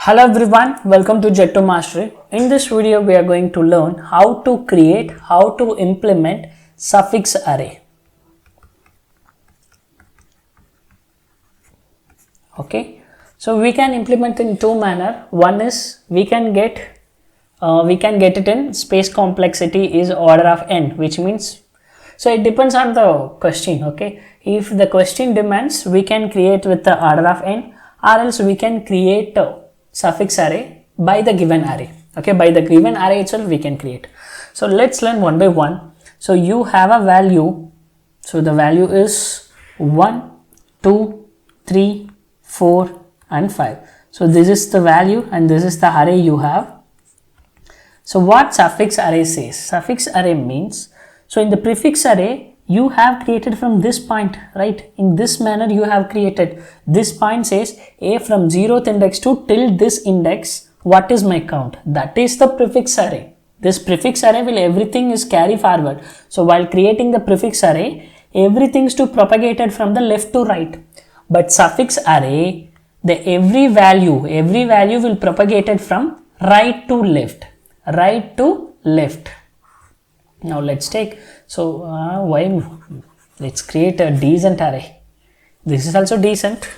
Hello everyone, welcome to Jet to Mastery. In this video, we are going to learn how to implement suffix array. Okay, so we can implement in two manner. One is we can get it in space complexity is order of n, which means so it depends on the question. Okay, if the question demands, we can create with the order of n, or else we can create suffix array by the given array. Okay, by the given array itself we can create. So let's learn one by one. So you have a value, so the value is 1 2 3 4 and 5. So this is the value and this is the array you have. So what suffix array says? Suffix array means, so in the prefix array you have created from this point, right? In this manner you have created. This point says a from 0th index to till this index, what is my count? That is the prefix array. This prefix array will everything is carry forward. So while creating the prefix array, everything is to propagated from the left to right. But suffix array, the every value will propagated from right to left. Right to left. Now let's take, so let's create a decent array. This is also decent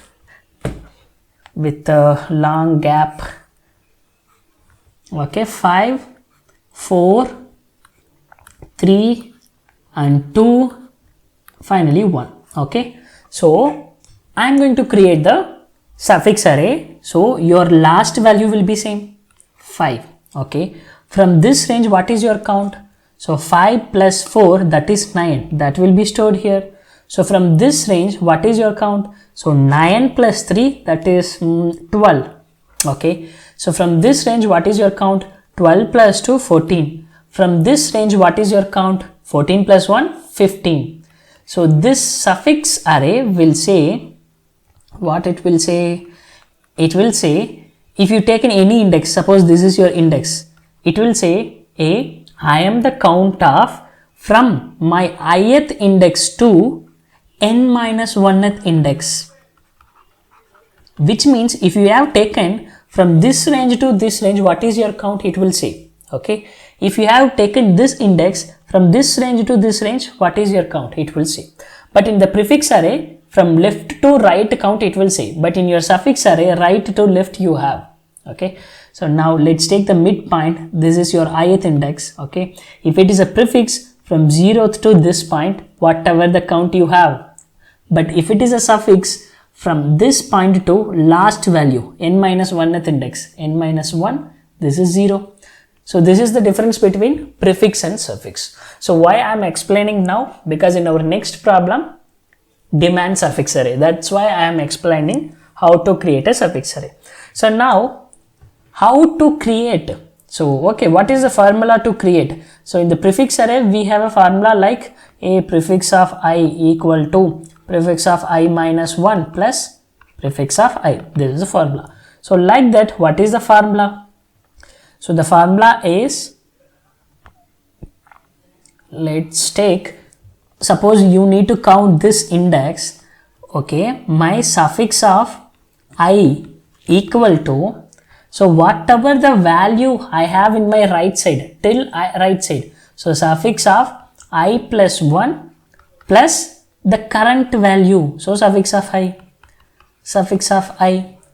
with a long gap. Okay, 5 4 3 and 2, finally 1. Okay, so I'm going to create the suffix array. So your last value will be same 5. Okay, from this range what is your count? So 5 plus 4, that is 9, that will be stored here. So from this range, what is your count? So 9 plus 3, that is 12. Okay. So from this range, what is your count? 12 plus 2, 14. From this range, what is your count? 14 plus 1, 15. So this suffix array will say, what it will say? It will say, if you take in any index, suppose this is your index, it will say I am the count of from my ith index to n minus 1th index, which means if you have taken from this range to this range, what is your count? It will say. Okay, if you have taken this index from this range to this range, what is your count? It will say. But in the prefix array, from left to right count it will say, but in your suffix array, right to left you have. Okay, so now let's take the midpoint. This is your ith index. Okay, if it is a prefix, from 0th to this point, whatever the count you have. But if it is a suffix, from this point to last value, n minus 1th index, n minus 1, this is 0. So this is the difference between prefix and suffix. So why I am explaining now? Because in our next problem, demand suffix array. That's why I am explaining how to create a suffix array. So now, how to create? So okay, what is the formula to create? So in the prefix array we have a formula like a prefix of I equal to prefix of I minus 1 plus prefix of I. This is the formula. So like that, what is the formula? So the formula is, let's take, suppose you need to count this index. Okay, my suffix of I equal to, so whatever the value I have in my right side, till right side, so suffix of I plus 1 plus the current value, so suffix of I,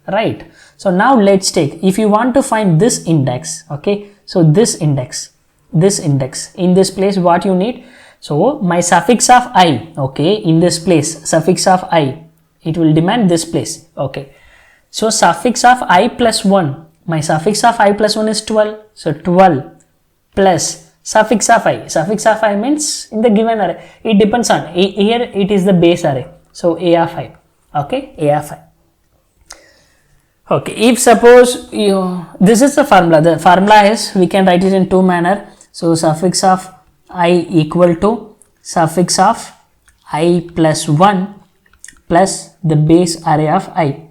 right? So now let's take, if you want to find this index, okay, so this index, in this place what you need? So my suffix of I, okay, in this place, suffix of I, it will demand this place. Okay, so suffix of I plus 1, my suffix of I plus 1 is 12. So 12 plus suffix of I. Suffix of I means in the given array. It depends on, here it is the base array. So A of I. Okay, A of I. Okay, if suppose this is the formula. The formula is, we can write it in two manner. So suffix of I equal to suffix of I plus 1 plus the base array of I.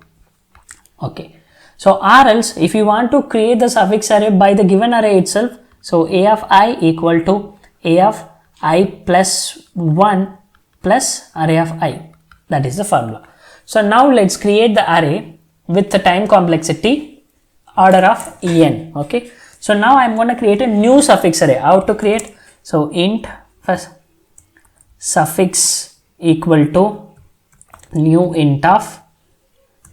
Okay. So or else, if you want to create the suffix array by the given array itself, so A of I equal to A of I plus 1 plus array of I. That is the formula. So now let's create the array with the time complexity order of n. Okay, so now I'm going to create a new suffix array. How to create? So int first suffix equal to new int of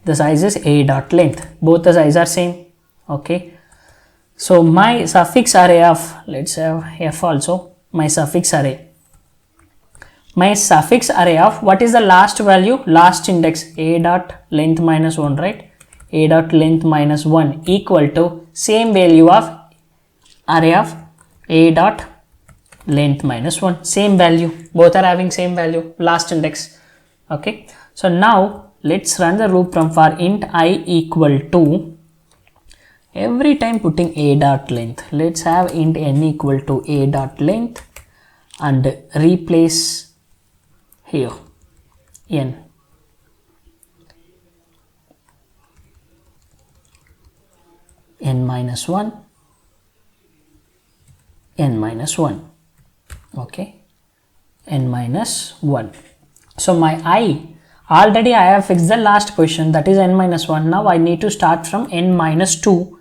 the size is a dot length. Both the size are same. Okay, so my suffix array of, let's have f also, my suffix array. My suffix array of what is the last value? Last index a dot length minus 1, right? A dot length minus 1 equal to same value of array of a dot length minus 1. Same value. Both are having same value. Last index. Okay. So now let's run the loop from for int I equal to, every time putting a dot length. Let's have int n equal to a dot length and replace here n. N minus 1, n minus 1. Okay, n minus 1. So my I, already I have fixed the last position, that is n minus 1. Now I need to start from n minus 2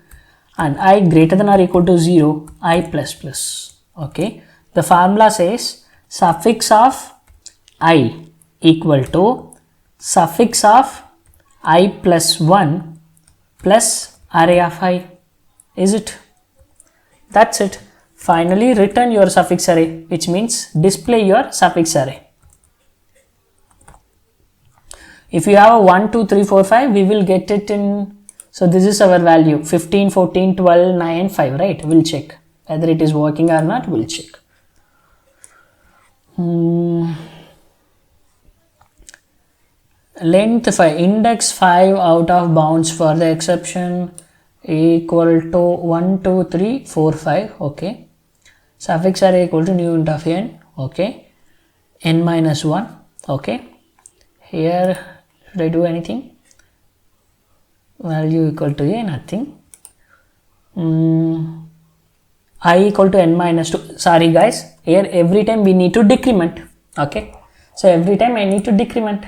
and I greater than or equal to 0, I plus plus. Okay, the formula says suffix of I equal to suffix of I plus 1 plus array of I. Is it? That's it. Finally return your suffix array, which means display your suffix array. If you have a 1, 2, 3, 4, 5, we will get it in, so this is our value 15, 14, 12, 9, 5, right? We'll check whether it is working or not. We'll check. Length 5, index 5 out of bounds for the exception equal to 1, 2, 3, 4, 5. Okay, suffix array equal to new int of n. Okay, n minus 1. Okay, here should I do anything? Value equal to a, nothing. I equal to n minus 2. Sorry guys, here every time we need to decrement. Okay, so every time I need to decrement.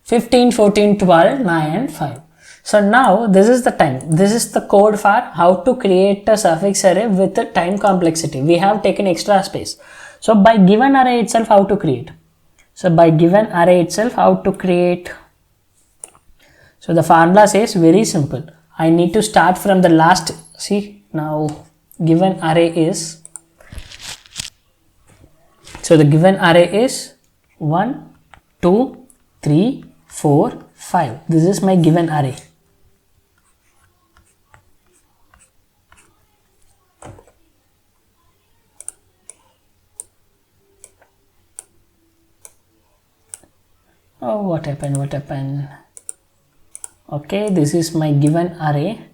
15, 14, 12, 9 and 5. So now this is the time. This is the code for how to create a suffix array with a time complexity. We have taken extra space. So by given array itself, how to create? So by given array itself, how to create? So the formula says very simple. I need to start from the last. See, now given array is, so the given array is 1, 2, 3, 4, 5. This is my given array. Oh, what happened? What happened? Okay, this is my given array.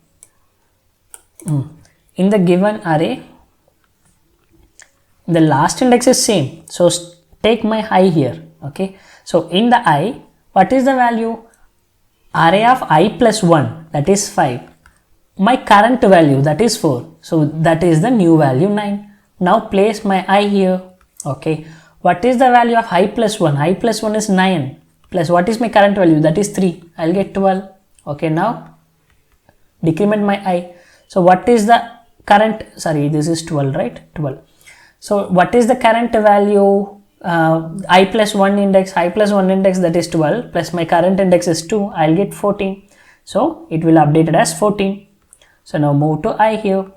In the given array, the last index is same. So take my I here. Okay, so in the I, what is the value? Array of I plus 1, that is 5. My current value, that is 4. So that is the new value 9. Now place my I here. Okay, what is the value of I plus 1? I plus 1 is 9. Plus what is my current value? That is 3. I'll get 12. Okay, now decrement my I. So what is the current? Sorry, this is 12, right? 12. So what is the current value? I plus 1 index, I plus 1 index, that is 12, plus my current index is 2, I'll get 14. So it will update it as 14. So now move to I here.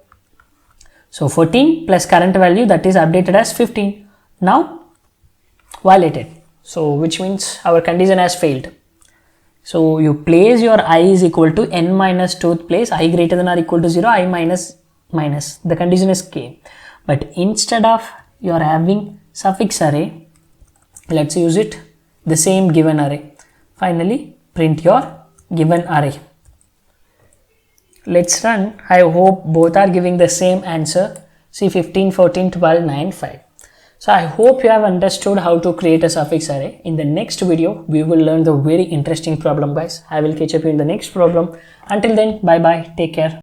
So 14 plus current value, that is updated as 15. Now violated. So which means our condition has failed. So you place your I is equal to n minus 2th place, I greater than or equal to 0, I minus minus. The condition is k. But instead of you are having suffix array, let's use it the same given array. Finally print your given array. Let's run. I hope both are giving the same answer. See, 15, 14, 12, 9, 5. So I hope you have understood how to create a suffix array. In the next video, we will learn the very interesting problem, guys. I will catch up you in the next problem. Until then, bye bye. Take care.